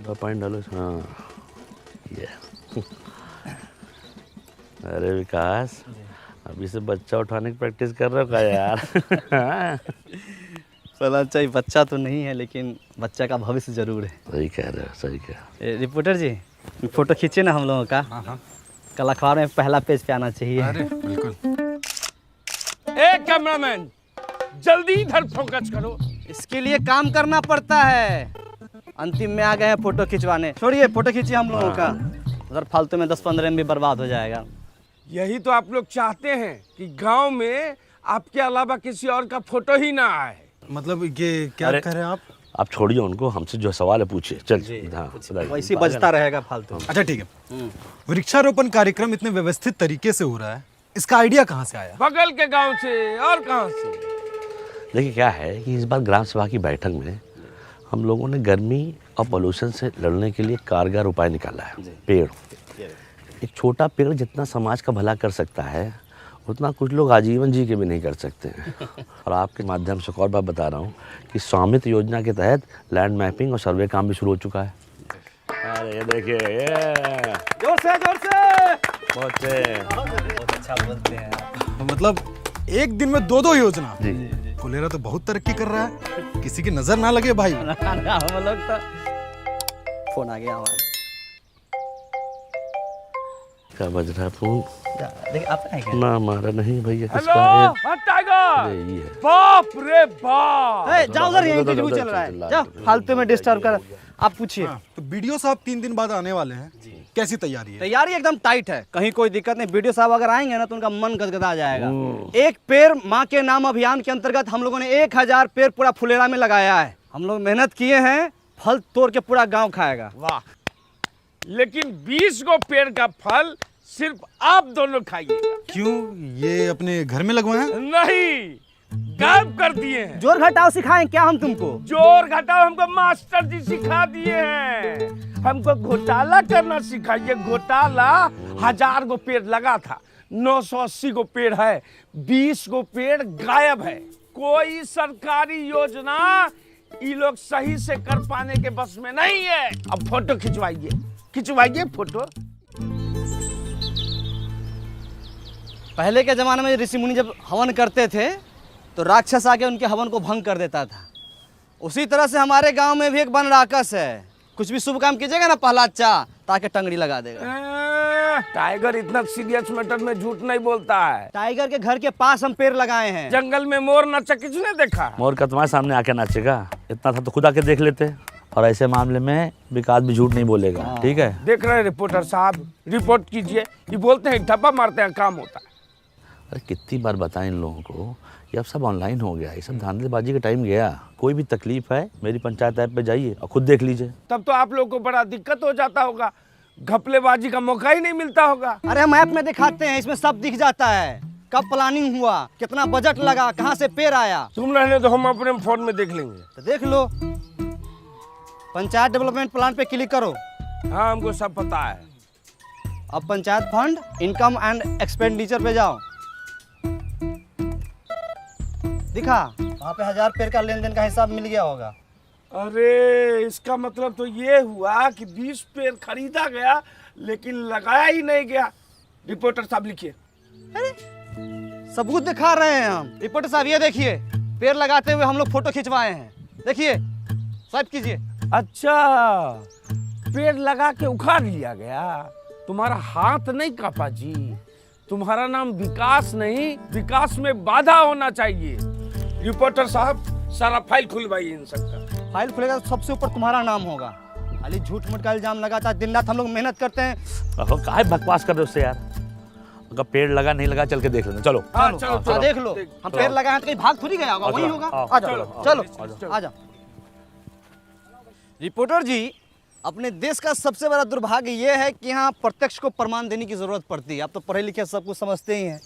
छोटा पॉइंट डालो। हाँ ये अरे विकास, अभी से बच्चा उठाने की प्रैक्टिस कर रहे हो क्या यार? चला अच्छा बच्चा तो नहीं है लेकिन बच्चा का भविष्य जरूर है। सही कह रहे हो, सही कह। रिपोर्टर जी फोटो खींचे ना हम लोगों का। हाँ। कल अखबार में पहला पेज पे आना चाहिए। अरे बिल्कुल। ए कैमरामैन, जल्दी इधर फोकस करो। इसके लिए काम करना पड़ता है। अंतिम में आ गए हैं फोटो खिंचवाने। छोड़िए फोटो खींचिए हम लोगों का, उधर फालतू में 10-15 MB बर्बाद हो जाएगा। यही तो आप लोग चाहते हैं कि गांव में आपके अलावा किसी और का फोटो ही ना आए। मतलब ये क्या कह रहे हैं आप छोड़िए उनको, हमसे जो सवाल है पूछिए। चल हाँ, वैसे बजता रहेगा फालतू। अच्छा ठीक है। वृक्षारोपण कार्यक्रम इतने व्यवस्थित तरीके से हो रहा है, इसका आइडिया कहाँ से आया? बगल के गांव से और कहां से। देखिए क्या है कि इस बार ग्राम सभा की बैठक में हम लोगों ने गर्मी और पोल्यूशन से लड़ने के लिए कारगर उपाय निकाला है। पेड़, एक छोटा पेड़ जितना समाज का भला कर सकता है उतना कुछ लोग आजीवन जी के भी नहीं कर सकते हैं। और आपके माध्यम से एक और बात बता रहा हूँ कि स्वामित्व योजना के तहत लैंड मैपिंग और सर्वे काम भी शुरू हो चुका है। अरे ये देखिए, ये जोर से बहुत से। बहुत अच्छा बोलते हैं। मतलब एक दिन में 2 योजना। जी फुलेरा तो बहुत तरक्की कर रहा है, किसी की नजर ना लगे भाई। हम लोग तो फोन आ गया हमारा। क्या बज रहा है फोन? देखिए आपका है क्या? ना हमारा नहीं भैया, हेलो किसका है? हाँ टाइगर, अरे ये है। बाप रे बाप। ए, जाओ उधर, यहीं इंटरव्यू चल रहा है। जाओ फालतू में डिस्टर्ब कर। आप पूछिए। तो बीडीओ साहब 3 दिन बाद आने वाले हैं, कैसी तैयारी है? तैयारी एकदम टाइट है, कहीं कोई दिक्कत नहीं। वीडियो साहब अगर आएंगे ना तो उनका मन गदगदा जाएगा। एक पेड़ माँ के नाम अभियान के अंतर्गत हम लोगों ने 1000 पेड़ पूरा फुलेरा में लगाया है। हम लोग मेहनत किए हैं, फल तोड़ के पूरा गांव खाएगा। वाह, लेकिन 20 गो पेड़ का फल सिर्फ आप दोनों खाइएगा। क्यों, ये अपने घर में लगवाए हैं? नहीं, गायब कर दिए हैं। जोर घटाओ सिखाएं क्या हम तुमको? जोर घटाओ हमको मास्टर जी सिखा दिए हैं। हमको घोटाला करना सिखाइए। घोटाला 1000 गो पेड़ लगा था, 980 गो पेड़ है, 20 गो पेड़ गायब है। कोई सरकारी योजना ये लोग सही से कर पाने के बस में नहीं है। अब फोटो खिंचवाइए फोटो। पहले के जमाने में ऋषि मुनि जब हवन करते थे तो राक्षस आके उनके हवन को भंग कर देता था। उसी तरह से हमारे गांव में भी एक वन राक्षस है। कुछ भी शुभ काम कीजिएगा ना प्रहलाद चा ताकि टंगड़ी लगा देगा। टाइगर इतना सीरियस मैटर में झूठ नहीं बोलता है। टाइगर के घर के पास हम पेड़ लगाए हैं। जंगल में मोर नाचा किसने देखा? मोर का तुम्हारे सामने आके नाचेगा? इतना था तो खुद आके देख लेते। और ऐसे मामले में विकास भी झूठ नहीं बोलेगा। ठीक है, देख रहे हैं रिपोर्टर साहब, रिपोर्ट कीजिए। ये बोलते हैं ठप्पा मारते हैं, काम होता है। अरे कितनी बार बताएं इन लोगों को, ये अब सब ऑनलाइन हो गया, ये सब धांधलेबाजी का टाइम गया। कोई भी तकलीफ है मेरी पंचायत ऐप पे जाइए और खुद देख लीजिए। तब तो आप लोग को बड़ा दिक्कत हो जाता होगा, घपलेबाजी का मौका ही नहीं मिलता होगा। अरे हम ऐप में दिखाते हैं, इसमें सब दिख जाता है। कब प्लानिंग हुआ, कितना बजट लगा, कहाँ से पेड़ आया। तुम रहने तो हम अपने फोन में देख लेंगे। तो देख लो, पंचायत डेवलपमेंट प्लान पे क्लिक करो। हाँ हमको सब पता है। अब panchayat fund income and expenditure पे जाओ। दिखा वहाँ पे 1000 पेड़ का लेन देन का हिसाब मिल गया होगा। अरे इसका मतलब तो ये हुआ कि 20 पेड़ खरीदा गया लेकिन लगाया ही नहीं गया। रिपोर्टर साहब लिखिए। अरे सबूत दिखा रहे हैं हम। रिपोर्टर साहब ये देखिए, पेड़ लगाते हुए हम लोग फोटो खिंचवाए हैं। देखिए, स्वाइप कीजिए। अच्छा, पेड़ लगा के उखाड़ लिया गया। तुम्हारा हाथ नहीं कापा जी। तुम्हारा नाम विकास नहीं, विकास में बाधा होना चाहिए। रिपोर्टर साहब सारा फाइल खुलवाइए इन सबका। फाइल खुलेगा तो सबसे ऊपर तुम्हारा नाम होगा। खाली झूठ मूठ का इल्जाम लगाता है। दिन रात हम लोग मेहनत करते हैं। काहे बकवास कर रहे हो उससे यार? अगर पेड़ लगा नहीं लगा चल के देख लेना। चलो हाँ चलो देख लो। हम पेड़ लगाए हैं तो कहीं भाग थोड़ी गया होगा, वही होगा। आ जाओ, चलो आ जाओ। रिपोर्टर जी, अपने देश का सबसे बड़ा दुर्भाग्य ये है कि यहाँ प्रत्यक्ष को प्रमाण देने की जरूरत पड़ती है। आप तो पढ़े लिखे सब कुछ समझते ही हैं।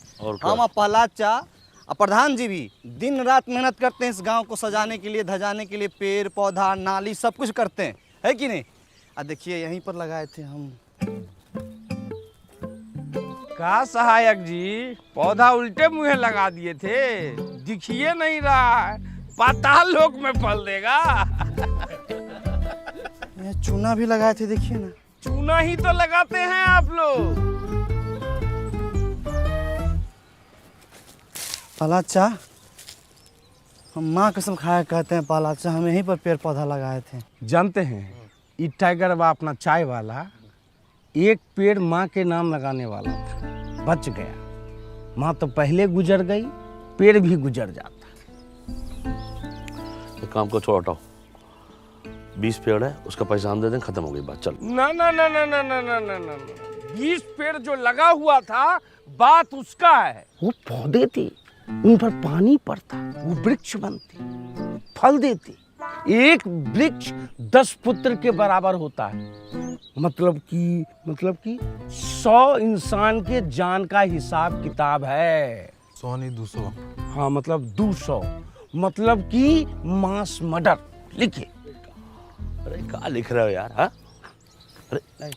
हम प्रहलाद चा और प्रधान जी भी दिन रात मेहनत करते हैं इस गांव को सजाने के लिए, धजाने के लिए। पेड़ पौधा नाली सब कुछ करते हैं, है कि नहीं? देखिए यहीं पर लगाए थे हम। का सहायक जी, पौधा उल्टे मुंह लगा दिए थे, दिखिए नहीं रहा है। पाताल लोक में फल देगा। ये चूना भी लगाए थे, देखिए ना। चूना ही तो लगाते हैं आप लोग। पालाचा, हम माँ कसम खाया कहते हैं पालाचा, हम यहीं पर पेड़ पौधा लगाए थे। जानते हैं, ये टाइगर बा अपना चाय वाला एक पेड़ माँ के नाम लगाने वाला था, बच गया। माँ तो पहले गुजर गई, पेड़ भी गुजर जाता। एक काम को छोड़ हटाओ, 20 पेड़ है, उसका पैसा हम दे दें, खत्म हो गई बात, चल। ना ना ना ना ना ना ना ना ना 20 पेड़ जो लगा हुआ था, बात उसका है। वो पौधे थे, उन पर पानी पड़ता, वो वृक्ष बनते, फल देते। एक वृक्ष 10 पुत्र के बराबर होता है। मतलब कि 100 इंसान के जान का हिसाब किताब है। 100 नहीं 200। हाँ मतलब 200, मतलब कि मास मर्डर। लिखिए। अरे क्या लिख रहे हो यार? हाँ, अरे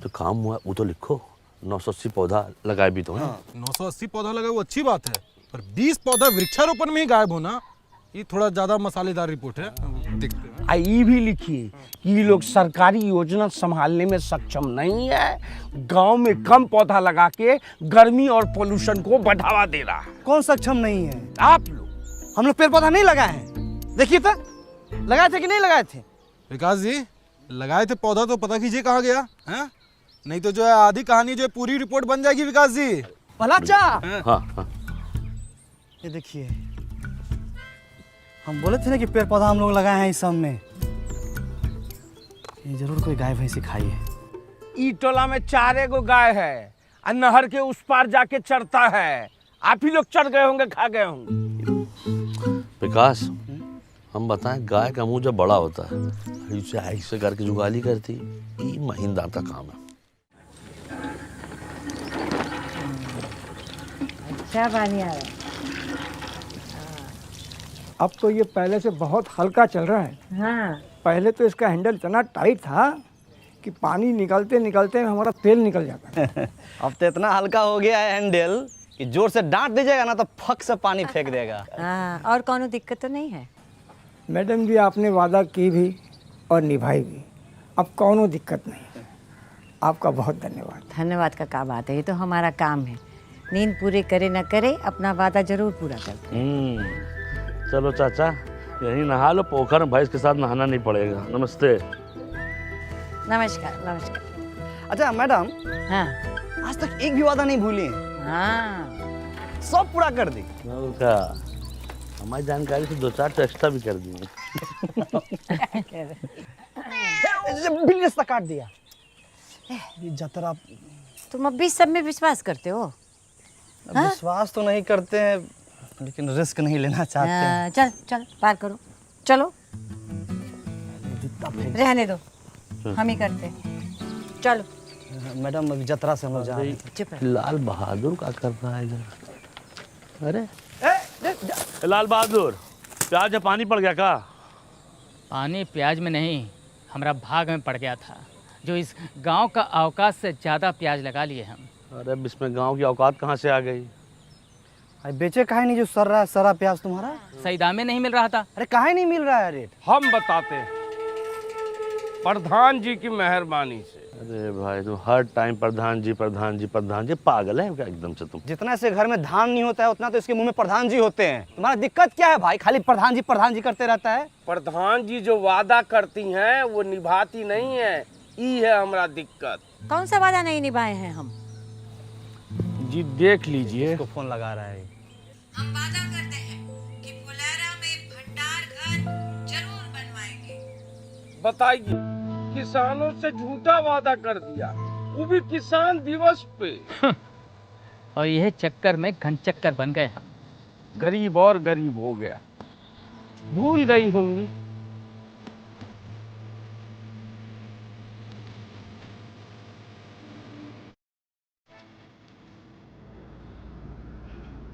तो काम हुआ वो तो लिखो। 980 पौधा लगाए भी तो हैं। 980 पौधा लगा वो अच्छी बात है, पर 20 पौधा वृक्षारोपण में ही गायब होना, ये थोड़ा ज्यादा मसालेदार रिपोर्ट है। देखते हैं। ये भी लिखिए कि ये लोग सरकारी योजना संभालने में सक्षम नहीं है, गांव में कम पौधा लगा के गर्मी और पोल्यूशन को बढ़ावा दे रहा है। कौन सक्षम नहीं है? आप लोग। हम लोग पेड़ पौधा नहीं लगाए हैं, देखिए तो, लगाए थे कि नहीं लगाए थे? विकास जी, लगाए थे पौधा तो पता कीजिए कहाँ गया है, नहीं तो जो है आधी कहानी जो है पूरी रिपोर्ट बन जाएगी। विकास जी, पालाचा, हाँ हाँ, ये देखिए, हम बोले थे ना कि पेड़ पौधा हम लोग लगाए हैं इस सब में। ये जरूर कोई गाय भैंसी खाई है। ई टोला में 4 गो गाय है और नहर के उस पार जाके चरता है। आप ही लोग चढ़ गए होंगे, खा गए होंगे। विकास, हम बताएं, गाय का मुंह जब बड़ा होता है, इसे ऐसे करके जुगाली करती, ये महीनदार का काम है। अच्छा पानी आ रहा है। अब तो ये पहले से बहुत हल्का चल रहा है। हाँ, पहले तो इसका हैंडल इतना टाइट था कि पानी निकलते निकलते हमारा तेल निकल जाता है। अब तो इतना हल्का हो गया है हैंडल कि जोर से डांट दीजिएगा ना तो फक से पानी फेंक देगा। हाँ, और कौनो दिक्कत तो नहीं है? मैडम जी, आपने वादा की भी और निभाई भी, अब कौनो दिक्कत नहीं है। आपका बहुत धन्यवाद। धन्यवाद का क्या बात है, ये तो हमारा काम है। नींद पूरे करे न करे, अपना वादा जरूर पूरा करते हैं। चलो चाचा, यहीं नहा लो, पोखर में भैंस के साथ नहाना नहीं पड़ेगा। नमस्ते। नमस्कार नमस्कार। अच्छा मैडम, हाँ आज तक एक भी वादा नहीं भूली हैं, हाँ, सब पूरा कर दी। और क्या, हमारी जानकारी से 2-4 तो एक्स्ट्रा भी कर दिए। बिल रास्ता काट दिया। ये जतरा, तुम अब भी सब में विश्वास करते हो? विश्वास तो नहीं करते हैं, लेकिन रिस्क नहीं लेना चाहते हैं। चल चल पार करो, चलो। रहने दो, हम ही करते हैं। चलो। मैडम, अभी जतरा से हम लोग जा रहे हैं। चुप रहो। लाल बहादुर क्या कर रहा है इधर? अरे लाल बहादुर, प्याज में पानी पड़ गया का? पानी प्याज में नहीं, हमारा भाग में पड़ गया था, जो इस गांव का अवकाश से ज़्यादा प्याज लगा लिए हम। अरे अब इसमें गांव की औकात कहाँ से आ गई? अरे बेचे काहे नहीं जो सर रहा है सारा प्याज तुम्हारा? सही दाम में नहीं मिल रहा था। अरे काहे नहीं मिल रहा है रेट? हम बताते हैं, प्रधान जी की मेहरबानी से। अरे भाई, तुम हर टाइम प्रधान जी प्रधान जी प्रधान जी, पागल है क्या एकदम से तुम? जितना से घर में धान नहीं होता है उतना तो इसके मुंह में प्रधान जी होते हैं। तुम्हारा दिक्कत क्या है भाई? खाली प्रधान जी करते रहता है। प्रधान जी जो वादा करती हैं वो निभाती नहीं है, ई है हमारा दिक्कत। कौन सा वादा नहीं निभाए हैं हम? जी देख लीजिए, इसको फोन लगा रहा है। हम वादा करते हैं कि पुलारा में भंडार घर जरूर बनवाएंगे। बताइए, किसानों से झूठा वादा कर दिया, वो भी किसान दिवस पे। और यह चक्कर में घन चक्कर बन गए हम। गरीब और गरीब हो गया, भूल गई होंगी।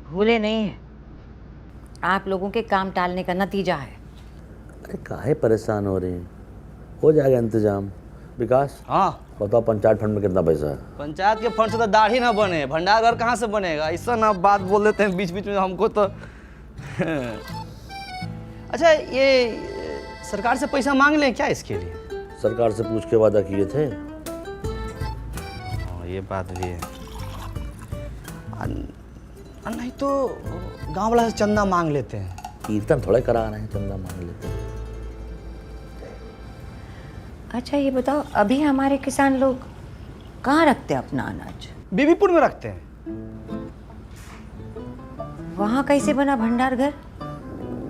भूले नहीं है, आप लोगों के काम टालने का नतीजा है। अरे काहे परेशान हो रहे हैं, हो जाएगा इंतजाम। विकास, हाँ, बताओ पंचायत फंड में कितना पैसा है? पंचायत के फंड से तो दाढ़ी ना बने, भंडार घर कहाँ से बनेगा? ऐसा ना बात बोल देते हैं बीच बीच में हमको तो। अच्छा, ये सरकार से पैसा मांग लें क्या इसके लिए? सरकार से पूछ के वादा किए थे। ये बात भी है। नहीं तो गांव वाला से चंदा मांग लेते हैं। कीर्तन थोड़े करा रहे हैं, चंदा मांग लेते हैं। अच्छा ये बताओ, अभी हमारे किसान लोग कहाँ रखते हैं अपना अनाज? बीबीपुर में रखते हैं। वहाँ कैसे बना भंडार घर?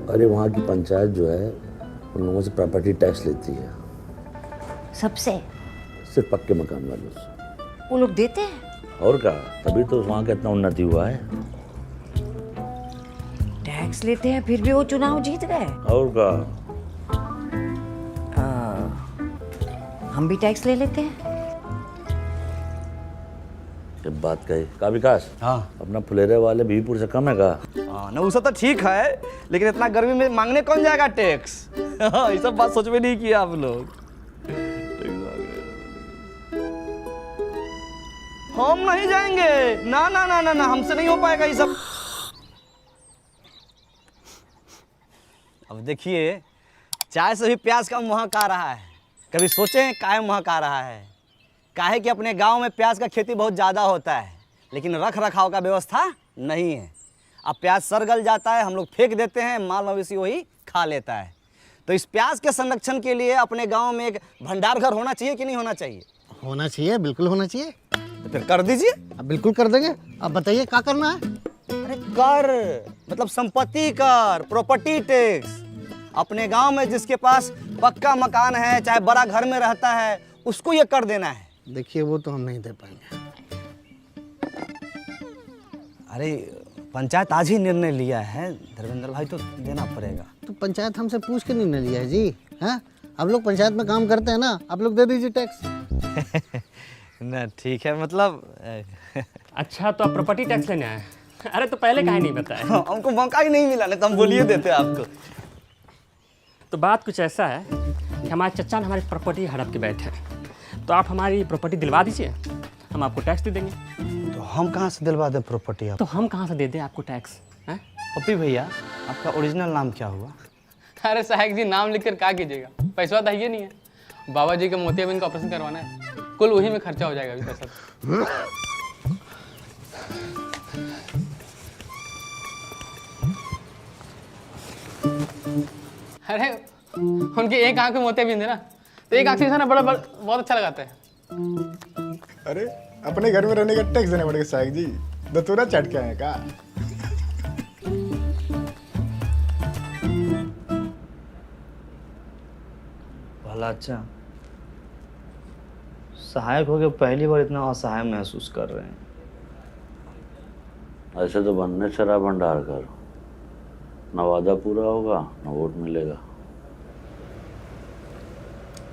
अरे वहाँ की पंचायत जो है उन लोगों से प्रॉपर्टी टैक्स लेती है, सबसे? सिर्फ पक्के मकान वालों से। वो लोग देते हैं? और क्या, तभी तो वहाँ का इतना उन्नति हुआ है। टैक्स लेते हैं फिर भी वो चुनाव जीत गए। और क्या। हम भी टैक्स ले लेते हैं। जब बात कही का विकास, हाँ अपना फुलेरे वाले बीबीपुर से कम है का? हाँ ना, उससे तो ठीक है, लेकिन इतना गर्मी में मांगने कौन जाएगा टैक्स? ये सब बात सोच में नहीं किया आप लोग। हम नहीं जाएंगे, ना ना ना ना ना, हमसे नहीं हो पाएगा ये सब। अब देखिए, चाय से भी प्याज का महक आ रहा है। कभी सोचे हैं काहे महक आ रहा है? काहे कि अपने गांव में प्याज का खेती बहुत ज़्यादा होता है, लेकिन रख रखाव का व्यवस्था नहीं है। अब प्याज सड़ गल जाता है, हम लोग फेंक देते हैं, माल मवेशी वही खा लेता है। तो इस प्याज के संरक्षण के लिए अपने गांव में एक भंडार घर होना चाहिए कि नहीं होना चाहिए? होना चाहिए, बिल्कुल होना चाहिए। तो फिर कर दीजिए। अब बिल्कुल कर देंगे। अब बताइए क्या करना है? अरे कर मतलब संपत्ति कर, प्रॉपर्टी टैक्स। अपने गांव में जिसके पास पक्का मकान है, चाहे बड़ा घर में रहता है, उसको ये कर देना है। देखिए वो तो हम नहीं दे पाएंगे। अरे पंचायत आज ही निर्णय लिया है धर्मेंद्र भाई, तो देना पड़ेगा। तो पंचायत हमसे पूछ के निर्णय लिया है जी। हैं, आप लोग पंचायत में काम करते हैं ना, आप लोग दे दीजिए टैक्स। ना ठीक है, मतलब अच्छा तो आप प्रॉपर्टी टैक्स लेने आए? अरे तो पहले काहे नहीं बताया? हमको मौका ही नहीं मिला, नहीं तो हम बोलिए देते आपको। तो बात कुछ ऐसा है कि हमारे चचा ने हमारी प्रॉपर्टी हड़प के बैठे हैं, तो आप हमारी प्रॉपर्टी दिलवा दीजिए, हम आपको टैक्स दे देंगे। तो हम कहाँ से दिलवा दें प्रॉपर्टी आप? तो हम कहाँ से दे दें आपको टैक्स? हैं? पप्पी भैया, आपका ओरिजिनल नाम क्या हुआ? अरे साहब जी, नाम लिखकर क्या कीजिएगा, पैसा तो है नहीं है। बाबा जी के मोतियाबिंद का ऑपरेशन करवाना है, कुल वही में खर्चा हो जाएगा अभी पैसा। अरे उनके एक आंख में मोतियाबिंद है ना, तो एक आंख से ना बड़ा बहुत अच्छा लगाता है। अरे अपने घर में रहने का टैक्स देना पड़ेगा साहब जी, दतूरा चट के आए का? भला अच्छा, सहायक हो गए, पहली बार इतना असहाय महसूस कर रहे हैं। ऐसे तो बनने चला भंडार कर, ना वादा पूरा होगा ना वोट मिलेगा।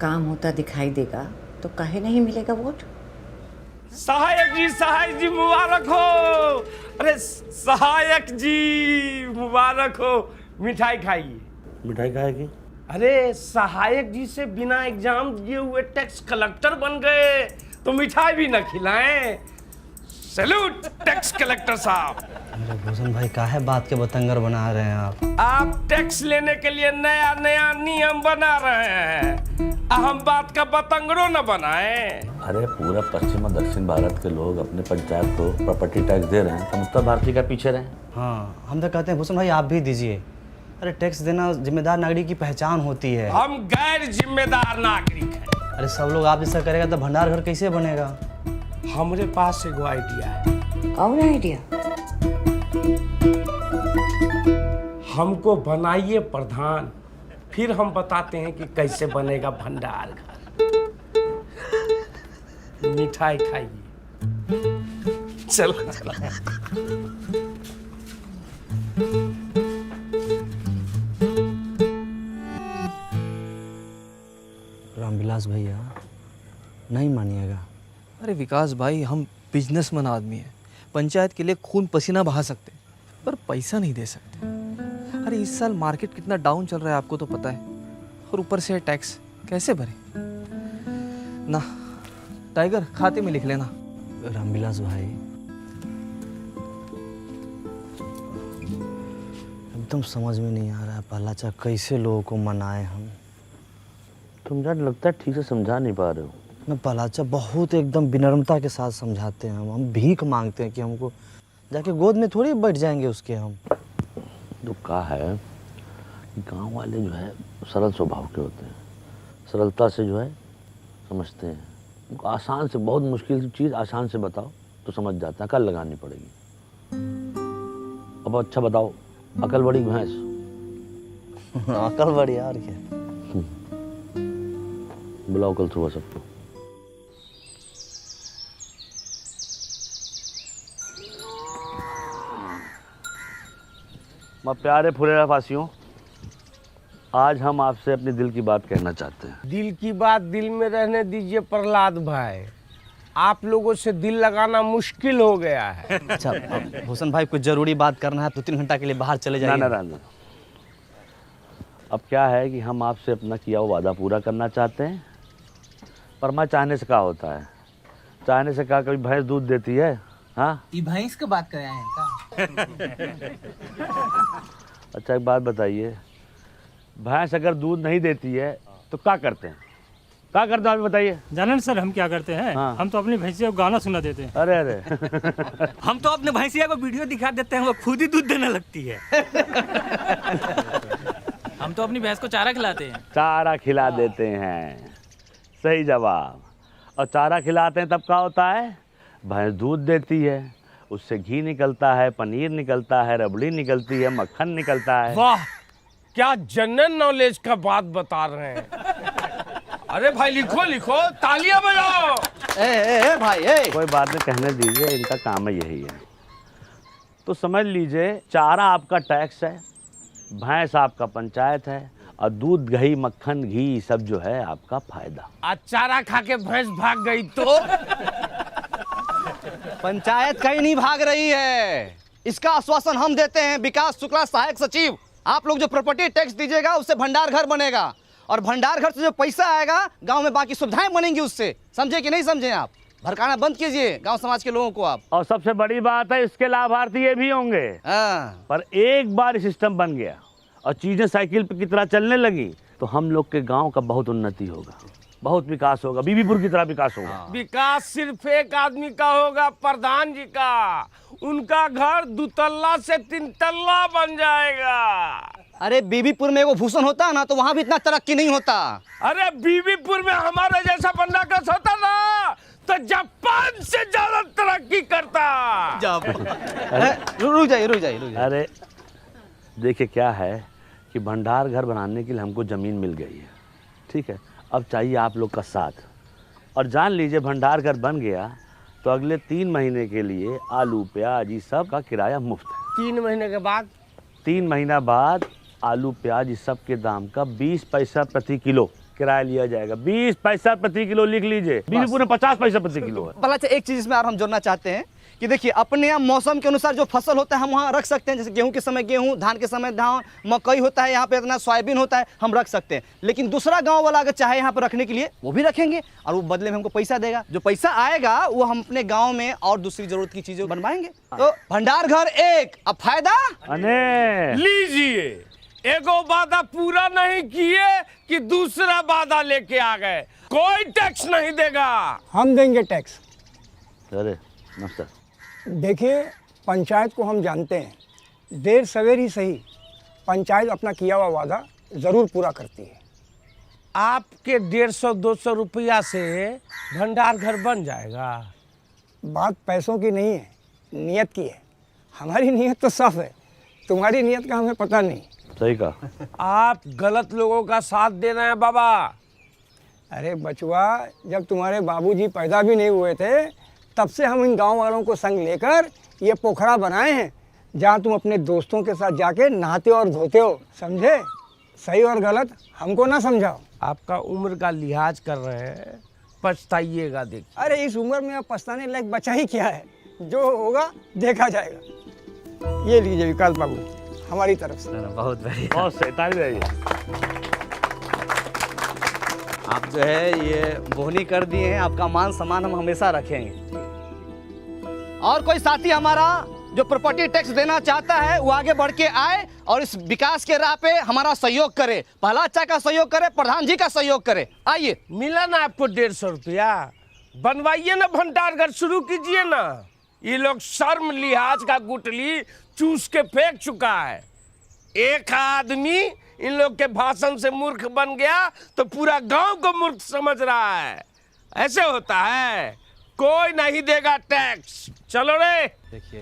काम होता दिखाई देगा तो काहे नहीं मिलेगा वोट? सहायक जी मुबारक हो। अरे सहायक जी मुबारक हो। मिठाई खाइए। मिठाई खाएगी? अरे सहायक जी से बिना एग्जाम दिए हुए टैक्स कलेक्टर बन गए, तो मिठाई भी न खिलाएं। सैल्यूट टैक्स कलेक्टर साहब। अरे भूषण भाई, काहे बात के बतंगर बना रहे हैं आप? आप टैक्स लेने के लिए नया नया नियम बना रहे हैं, हम बात का बतंगड़ो न बनाएं। अरे पूरा पश्चिम और दक्षिण भारत के लोग अपने पंचायत को प्रॉपर्टी टैक्स दे रहे हैं, हम उत्तर भारतीय का पीछे रहे। हाँ, हम तो कहते हैं भूषण भाई आप भी दीजिए। अरे टैक्स देना जिम्मेदार नागरिक की पहचान होती है। हम गैर जिम्मेदार नागरिक हैं। अरे सब लोग आप जैसा करेगा तो भंडार घर कैसे बनेगा? हमारे पास एगो आइडिया है। और आइडिया? हमको बनाइए प्रधान, फिर हम बताते हैं कि कैसे बनेगा भंडार घर। मिठाई खाइए। चलो। रामविलास भैया, नहीं मानिएगा। अरे विकास भाई, हम बिजनेसमैन आदमी हैं, पंचायत के लिए खून पसीना बहा सकते पर पैसा नहीं दे सकते। अरे इस साल मार्केट कितना डाउन चल रहा है आपको तो पता है, और ऊपर से टैक्स कैसे भरे ना। टाइगर, खाते में लिख लेना। रामविलास भाई, एकदम समझ में नहीं आ रहा है पहला कैसे लोगों को मनाए हम। तुम यार लगता है ठीक से समझा नहीं पा रहे हो। मैं पहलाचा बहुत एकदम विनम्रता के साथ समझाते हैं, हम भीख मांगते हैं कि हमको जाके गोद में थोड़ी बैठ जाएंगे उसके हम। तो कहा है कि गांव वाले जो है सरल स्वभाव के होते हैं, सरलता से जो है समझते हैं। उनको आसान से, बहुत मुश्किल चीज़ आसान से बताओ तो समझ जाता है, कल लगानी पड़ेगी। अब अच्छा बताओ, अकल बड़ी भैंस। अकल बड़ी यार क्या। बुलाओ कल सुबह सबको। मैं प्यारे फुरेरा वासियों, आज हम आपसे अपने दिल की बात कहना चाहते हैं। दिल की बात दिल में रहने दीजिए प्रहलाद भाई, आप लोगों से दिल लगाना मुश्किल हो गया है। अच्छा भूषण भाई, कुछ जरूरी बात करना है, 2-3 घंटा के लिए बाहर चले जाइए। ना। अब क्या है कि हम आपसे अपना किया हुआ वादा पूरा करना चाहते हैं, पर मैं चाहने से क्या होता है, चाहने से क्या कभी भैंस दूध देती है? हाँ, ये भैंस की बात कर रहे हैं का? अच्छा एक बात बताइए, भैंस अगर दूध नहीं देती है तो क्या करते हैं? क्या करते हैं आप बताइए। जानन सर हम क्या करते हैं? हाँ। हम तो अपनी भैंसिया को गाना सुना देते हैं। अरे हम तो अपने भैंसिया को वीडियो दिखा देते हैं, वो खुद ही दूध देने लगती है। हम तो अपनी भैंस को चारा खिलाते हैं। चारा खिला देते हैं, सही जवाब। और चारा खिलाते हैं तब क्या होता है? भैंस दूध देती है, उससे घी निकलता है, पनीर निकलता है, रबड़ी निकलती है, मक्खन निकलता है। वाह, क्या जनरल नॉलेज का बात बता रहे हैं। अरे भाई लिखो लिखो, तालियां बजाओ। ए भाई ए। कोई बात नहीं, कहने दीजिए, इनका काम है यही है। तो समझ लीजिए, चारा आपका टैक्स है, भैंस आपका पंचायत है, और दूध दही मक्खन घी सब जो है आपका फायदा। आज चारा खा के भैंस भाग गई तो? पंचायत कहीं नहीं भाग रही है, इसका आश्वासन हम देते हैं। विकास शुक्ला सहायक सचिव, आप लोग जो प्रॉपर्टी टैक्स दीजिएगा उससे भंडार घर बनेगा, और भंडार घर से जो पैसा आएगा गांव में बाकी सुविधाएं बनेंगी उससे। समझे कि नहीं समझे? आप भड़काना बंद कीजिए गांव समाज के लोगों को आप। और सबसे बड़ी बात है, इसके लाभार्थी ये भी होंगे। पर एक बार सिस्टम बन गया और चीजें साइकिल पे की तरह चलने लगी तो हम लोग के गांव का बहुत उन्नति होगा, बहुत विकास होगा, बीबीपुर की तरह विकास होगा। विकास सिर्फ एक आदमी का होगा, प्रधान जी का। उनका घर 2 तल्ला से 3 तल्ला बन जाएगा। अरे बीबीपुर में वो भूषण होता ना तो वहाँ भी इतना तरक्की नहीं होता। अरे बीबीपुर में हमारे जैसा बंदा कस होता ना तो जापान से ज्यादा तरक्की करता। रुक जाइए। अरे देखिए क्या है कि भंडार घर बनाने के लिए हमको ज़मीन मिल गई है, ठीक है। अब चाहिए आप लोग का साथ, और जान लीजिए भंडार घर बन गया तो अगले 3 महीने के लिए आलू प्याज ये सब का किराया मुफ्त है। 3 महीने के बाद? 3 महीना बाद आलू प्याज इस सब के दाम का 20 पैसा प्रति किलो किराया लिया जाएगा। 20 पैसा प्रति किलो लिख लीजिए। बीबीपुर में 50 पैसा प्रति किलो है। भला एक चीज इसमें और हम जोड़ना चाहते हैं कि देखिए, अपने यहाँ मौसम के अनुसार जो फसल होता है हम वहाँ रख सकते हैं। जैसे गेहूं के समय गेहूं, धान के समय धान, मकई होता है, यहाँ पे इतना सोयाबीन होता है, हम रख सकते हैं। लेकिन दूसरा गांव वाला अगर चाहे यहाँ पर रखने के लिए वो भी रखेंगे, और वो बदले में हमको पैसा देगा। जो पैसा आएगा वो हम अपने गाँव में और दूसरी जरूरत की चीजें बनवाएंगे। तो भंडार घर एक, अब फायदा लीजिए। एगो वादा पूरा नहीं किए कि दूसरा वादा लेके आ गए। कोई टैक्स नहीं देगा। हम देंगे टैक्स। अरे नमस्कार। देखिए, पंचायत को हम जानते हैं, देर सवेर ही सही पंचायत अपना किया हुआ वादा ज़रूर पूरा करती है। आपके 150-200 रुपया से भंडार घर बन जाएगा। बात पैसों की नहीं है, नियत की है। हमारी नियत तो साफ है, तुम्हारी नियत का हमें पता नहीं। सही कहा। आप गलत लोगों का साथ दे रहे हैं बाबा। अरे बचुआ, जब तुम्हारे बाबूजी पैदा भी नहीं हुए थे तब से हम इन गांव वालों को संग लेकर ये पोखरा बनाए हैं, जहां तुम अपने दोस्तों के साथ जाके नहाते और धोते हो। समझे? सही और गलत हमको ना समझाओ। आपका उम्र का लिहाज कर रहे हैं, पछताइएगा। देखिए, अरे इस उम्र में अब पछताने लायक बचा ही क्या है, जो होगा देखा जाएगा। ये लीजिए विकास बाबू, हमारी तरफ से। बहुत बढ़िया, बहुत सही, ताली बजाइए। आप जो है ये बोहनी कर दिए हैं, आपका मान सम्मान हम हमेशा रखेंगे। और कोई साथी हमारा जो प्रॉपर्टी टैक्स देना चाहता है वो आगे बढ़ के आए और इस विकास के राह पे हमारा सहयोग करे, पहलाचा का सहयोग करे, प्रधान जी का सहयोग करे। आइए। मिला ना आपको 150 रुपया, बनवाइए ना भंडार घर, शुरू कीजिए ना। ये लोग शर्म लिहाज का गुटली चूस के फेंक चुका है। एक आदमी इन लोग के भाषण से मूर्ख बन गया तो पूरा गांव को मूर्ख समझ रहा है। ऐसे होता है, कोई नहीं देगा टैक्स। चलो रे। देखिए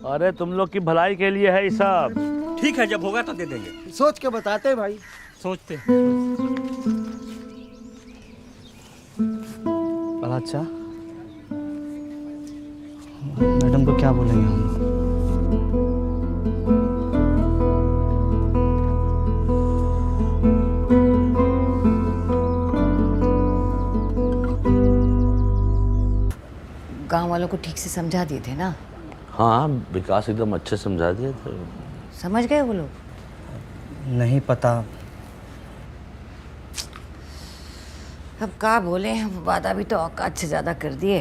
अरे तुम लोग की भलाई के लिए है ये सब। ठीक है, जब होगा तो दे देंगे। सोच के बताते भाई। सोचते अच्छा, मैडम को क्या बोलेंगे हम? गांव वालों को ठीक से समझा दिए थे ना? हाँ, विकास एकदम अच्छे समझा दिए थे। समझ गए वो लोग? नहीं पता। अब क्या बोले, हम वादा भी तो औकात से ज्यादा कर दिए।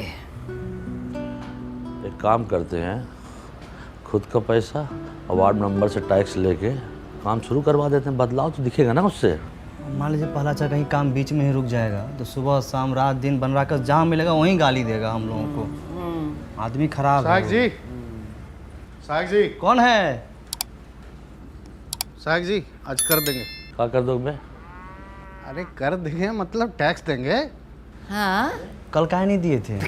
एक काम करते हैं, खुद का पैसा और वार्ड नंबर से टैक्स लेके काम शुरू करवा देते हैं। बदलाव तो दिखेगा ना उससे। मान लीजिए पहलाचा कहीं काम बीच में ही रुक जाएगा तो सुबह शाम रात दिन बन रहा कर जहाँ मिलेगा वहीं गाली देगा हम लोगों को। आदमी खराब है। साहब जी कौन है? साहब जी आज कर देंगे। क्या कर दोगे? अरे कर देंगे मतलब टैक्स देंगे। हाँ, कल काहे नहीं दिए थे?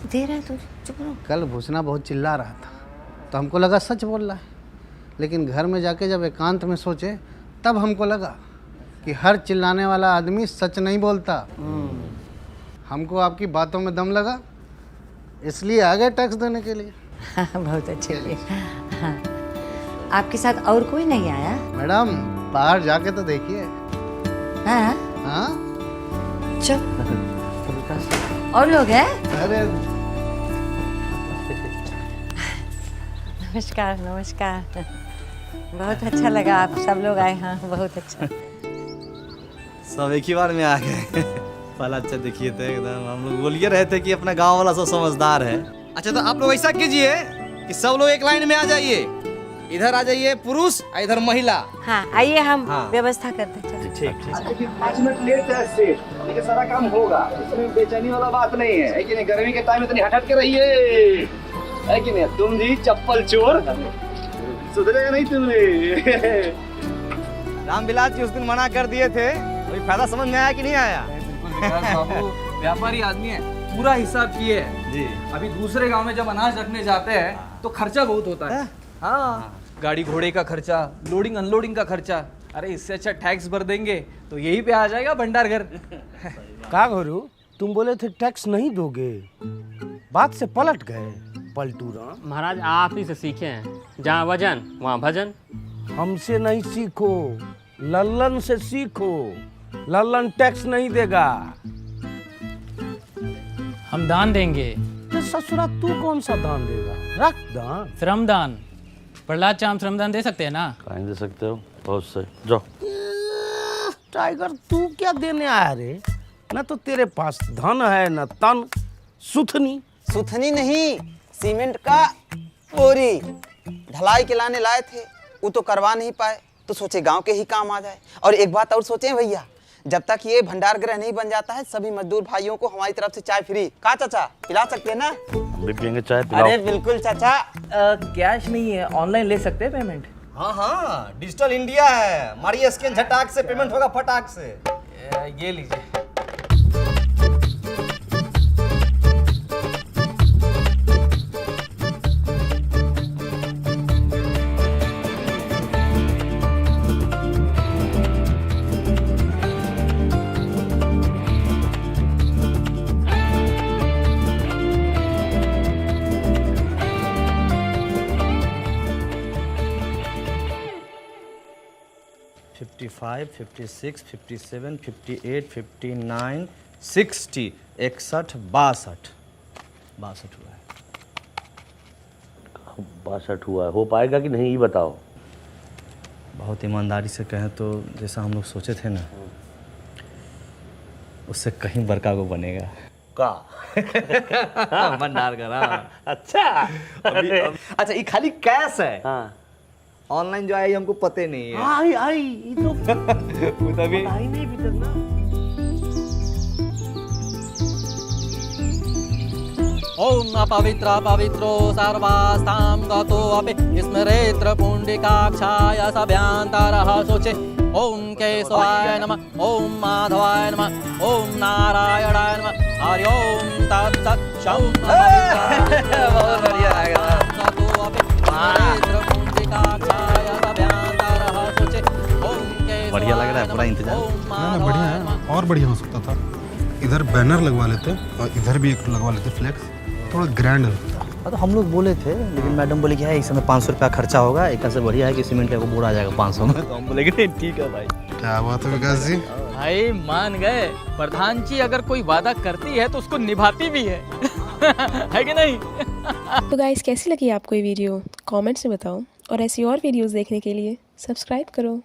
दे रहा है तो चुप रहो। कल भूसना बहुत चिल्ला रहा था तो हमको लगा सच बोल रहा है, लेकिन घर में जाके जब एकांत में सोचे तब हमको लगा कि हर चिल्लाने वाला आदमी सच नहीं बोलता। हमको आपकी बातों में दम लगा, इसलिए आ गए टैक्स देने के लिए। बहुत अच्छे लिए। हाँ। आपके साथ और कोई नहीं आया? मैडम बाहर जाके तो देखिए। हाँ हाँ चल। और लोग हैं? अरे नमस्कार नमस्कार। बहुत अच्छा लगा आप सब लोग आए। हाँ बहुत अच्छा। सब एक ही बार में आ गए। पहला अच्छा देखिए थे एकदम, हम लोग बोलिए रहे थे कि अपना गांव वाला सब समझदार है। अच्छा तो आप लोग ऐसा कीजिए कि सब लोग एक लाइन में आ जाइए, इधर आ जाइए पुरुष और इधर महिला। हाँ आइए हम व्यवस्था करते हैं। ठीक। 5 मिनट लेट है, लेकिन सारा काम होगा, इसमें बेचैनी वाला बात नहीं है कि नहीं? गर्मी के टाइम में इतनी हट के रहिए, है कि नहीं? तुम जी चप्पल चोर, सुधरेगा नहीं तुमने। रामविलास जी उस दिन मना कर दिए थे, अभी फायदा समझ में आया कि नहीं आया? बाबू व्यापारी आदमी है, पूरा हिसाब किए है जी। अभी दूसरे गांव में जब अनाज रखने जाते हैं तो खर्चा बहुत होता है। हाँ, गाड़ी घोड़े का खर्चा, लोडिंग अनलोडिंग का खर्चा। अरे इससे अच्छा टैक्स भर देंगे तो यही पे आ जाएगा भंडार घर। का घोरू, तुम बोले थे टैक्स नहीं दोगे, बात से पलट गए। पलटूरा महाराज आप ही से सीखे हैं, जहाँ वजन वहाँ भजन। हमसे नहीं सीखो, लल्लन से सीखो। लल्लन टैक्स नहीं देगा। हम दान देंगे। तो ससुरा तू कौन सा दान देगा? रख दान। श्रमदान। प्रहलाद चाम श्रमदान दे सकते हैं ना? कहीं दे सकते हो, बहुत सही। जाओ। टाइगर तू क्या देने आया रे? न तो तेरे पास धन है न तन। सुथनी सुथनी नहीं, सीमेंट का बोरी ढलाई के लाने लाए थे, वो तो करवा नहीं पाए तो सोचे गांव के ही काम आ जाए। और एक बात और सोचे भैया, जब तक ये भंडार गृह नहीं बन जाता है सभी मजदूर भाइयों को हमारी तरफ से चाय फ्री। का चाचा पिला सकते हैं ना? हम भी पियेंगे चाय, पिलाओ। अरे बिल्कुल चाचा। कैश नहीं है, ऑनलाइन ले सकते हैं पेमेंट। हाँ हाँ, डिजिटल इंडिया है, मारिए स्कैन झटाक से पेमेंट होगा फटाक से। ये लीजिए। फाइव 56 57 58 59 60 61 62 हुआ है। 62 हुआ है, हो पाएगा कि नहीं ये बताओ। बहुत ईमानदारी से कहें तो जैसा हम लोग सोचे थे ना, उससे कहीं बड़का को बनेगा। का भंडार घर। हाँ। अच्छा अच्छा ये खाली कैश है, हाँ ऑनलाइन जो आई हमको पते नहीं है। आई आई ये तो वो तभी आई नहीं अभी तक ना। ओम अपवित्र पवित्रो सर्वास्तां गतो अपि स्मरेत्र पुण्डिकाक्षाय सभ्यांतरः शोचे। ओम केशवाय नमः, ओम माधवाय नमः, ओम नारायणाय नमः, हरि ओम तत्सत्। शं बहुत बढ़िया आएगा। गतो अपि स्मरेत्र पुण्डिकाक्षाय सभ्यांतरः शोचे। ओम केशवाय बढ़िया लग रहा है, पूरा इंतजाम। ना बढ़िया है, और बढ़िया हो सकता था। इधर बैनर लगवा लेते और इधर भी एक लगवा लेते फ्लेक्स, थोड़ा ग्रैंड लगता। तो हम लोग बोले थे, लेकिन मैडम बोले कि है इस समय 500 रुपया खर्चा होगा, एक से बढ़िया है कि सीमेंट का बोरा आ जाएगा 500 में। तो हम बोले कि नहीं ठीक है भाई। क्या बात है विकास जी, भाई मान गए। प्रधान जी अगर कोई वादा करती है तो उसको निभाती भी है है कि नहीं? तो गाइस कैसी लगी आपको ये वीडियो कमेंट्स में बताओ, और ऐसी और वीडियोस देखने के लिए सब्सक्राइब करो।